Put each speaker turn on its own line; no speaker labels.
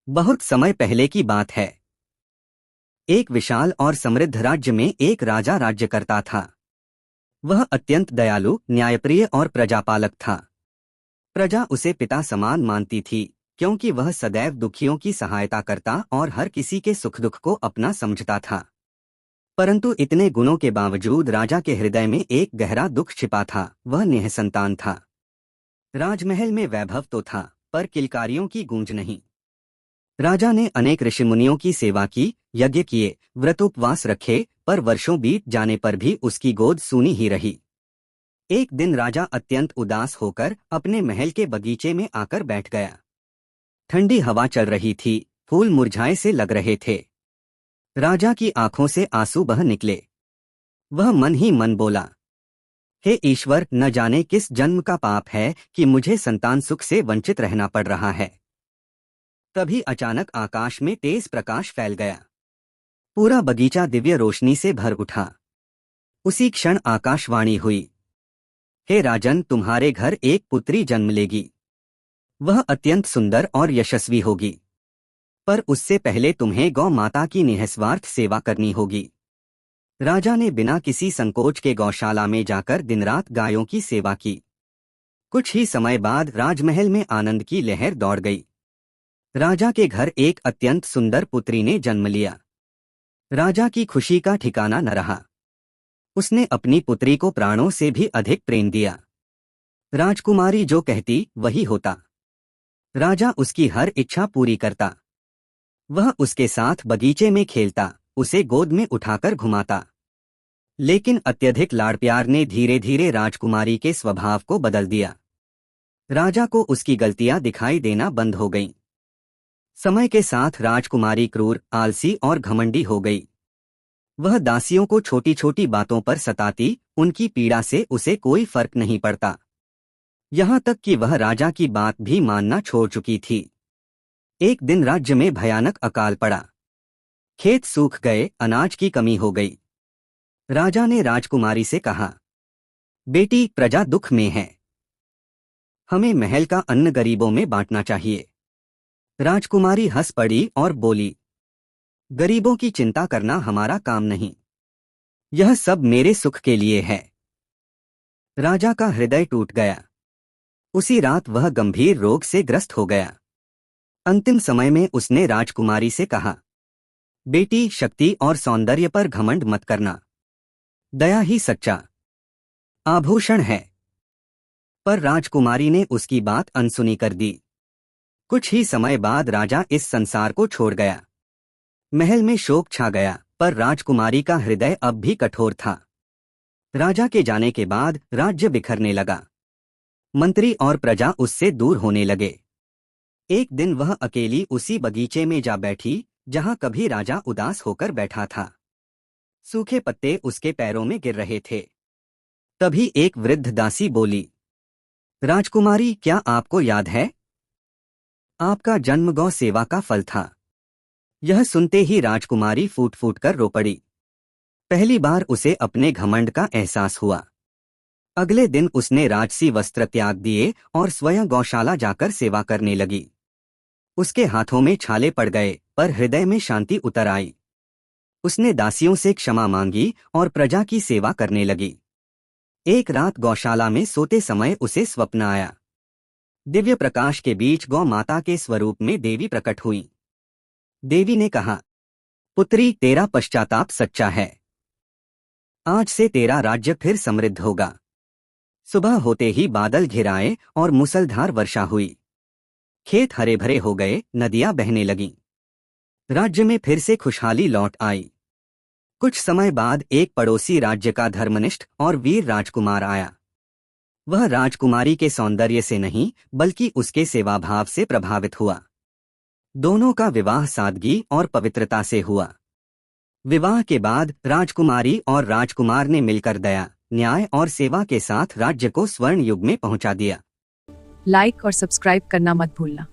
बहुत समय पहले की बात है। एक विशाल और समृद्ध राज्य में एक राजा राज्य करता था। वह अत्यंत दयालु, न्यायप्रिय और प्रजापालक था। प्रजा उसे पिता समान मानती थी, क्योंकि वह सदैव दुखियों की सहायता करता और हर किसी के सुख दुख को अपना समझता था। परंतु इतने गुणों के बावजूद राजा के हृदय में एक गहरा दुख छिपा था। वह निःसंतान था। राजमहल में वैभव तो था, पर किलकारियों की गूंज नहीं। राजा ने अनेक ऋषिमुनियों की सेवा की, यज्ञ किए, व्रतोपवास रखे, पर वर्षों बीत जाने पर भी उसकी गोद सूनी ही रही। एक दिन राजा अत्यंत उदास होकर अपने महल के बगीचे में आकर बैठ गया। ठंडी हवा चल रही थी, फूल मुरझाए से लग रहे थे। राजा की आंखों से आंसू बह निकले। वह मन ही मन बोला, हे ईश्वर, न जाने किस जन्म का पाप है कि मुझे संतान सुख से वंचित रहना पड़ रहा है। तभी अचानक आकाश में तेज प्रकाश फैल गया। पूरा बगीचा दिव्य रोशनी से भर उठा। उसी क्षण आकाशवाणी हुई, हे राजन, तुम्हारे घर एक पुत्री जन्म लेगी। वह अत्यंत सुंदर और यशस्वी होगी, पर उससे पहले तुम्हें गौ माता की निःस्वार्थ सेवा करनी होगी। राजा ने बिना किसी संकोच के गौशाला में जाकर दिनरात गायों की सेवा की। कुछ ही समय बाद राजमहल में आनंद की लहर दौड़ गई। राजा के घर एक अत्यंत सुंदर पुत्री ने जन्म लिया। राजा की खुशी का ठिकाना न रहा। उसने अपनी पुत्री को प्राणों से भी अधिक प्रेम दिया। राजकुमारी जो कहती वही होता। राजा उसकी हर इच्छा पूरी करता। वह उसके साथ बगीचे में खेलता, उसे गोद में उठाकर घुमाता। लेकिन अत्यधिक लाड़ प्यार ने धीरे धीरे राजकुमारी के स्वभाव को बदल दिया। राजा को उसकी गलतियां दिखाई देना बंद हो गईं। समय के साथ राजकुमारी क्रूर, आलसी और घमंडी हो गई। वह दासियों को छोटी छोटी बातों पर सताती, उनकी पीड़ा से उसे कोई फर्क नहीं पड़ता। यहाँ तक कि वह राजा की बात भी मानना छोड़ चुकी थी। एक दिन राज्य में भयानक अकाल पड़ा। खेत सूख गए, अनाज की कमी हो गई। राजा ने राजकुमारी से कहा, बेटी, प्रजा दुख में है। हमें महल का अन्न गरीबों में बांटना चाहिए। राजकुमारी हंस पड़ी और बोली, गरीबों की चिंता करना हमारा काम नहीं। यह सब मेरे सुख के लिए है। राजा का हृदय टूट गया। उसी रात वह गंभीर रोग से ग्रस्त हो गया। अंतिम समय में उसने राजकुमारी से कहा, बेटी, शक्ति और सौंदर्य पर घमंड मत करना। दया ही सच्चा आभूषण है। पर राजकुमारी ने उसकी बात अनसुनी कर दी। कुछ ही समय बाद राजा इस संसार को छोड़ गया। महल में शोक छा गया, पर राजकुमारी का हृदय अब भी कठोर था। राजा के जाने के बाद राज्य बिखरने लगा। मंत्री और प्रजा उससे दूर होने लगे। एक दिन वह अकेली उसी बगीचे में जा बैठी जहां कभी राजा उदास होकर बैठा था। सूखे पत्ते उसके पैरों में गिर रहे थे। तभी एक वृद्ध दासी बोली, राजकुमारी, क्या आपको याद है? आपका जन्म गौ सेवा का फल था। यह सुनते ही राजकुमारी फूट फूट कर रो पड़ी। पहली बार उसे अपने घमंड का एहसास हुआ। अगले दिन उसने राजसी वस्त्र त्याग दिए और स्वयं गौशाला जाकर सेवा करने लगी। उसके हाथों में छाले पड़ गए, पर हृदय में शांति उतर आई। उसने दासियों से क्षमा मांगी और प्रजा की सेवा करने लगी। एक रात गौशाला में सोते समय उसे स्वप्न आया। दिव्य प्रकाश के बीच गौ माता के स्वरूप में देवी प्रकट हुई। देवी ने कहा, पुत्री, तेरा पश्चाताप सच्चा है। आज से तेरा राज्य फिर समृद्ध होगा। सुबह होते ही बादल घिर आए और मूसलधार वर्षा हुई। खेत हरे भरे हो गए, नदियां बहने लगीं। राज्य में फिर से खुशहाली लौट आई। कुछ समय बाद एक पड़ोसी राज्य का धर्मनिष्ठ और वीर राजकुमार आया। वह राजकुमारी के सौंदर्य से नहीं, बल्कि उसके सेवाभाव से प्रभावित हुआ। दोनों का विवाह सादगी और पवित्रता से हुआ। विवाह के बाद राजकुमारी और राजकुमार ने मिलकर दया, न्याय और सेवा के साथ राज्य को स्वर्ण युग में पहुंचा दिया।
लाइक और सब्सक्राइब करना मत भूलना।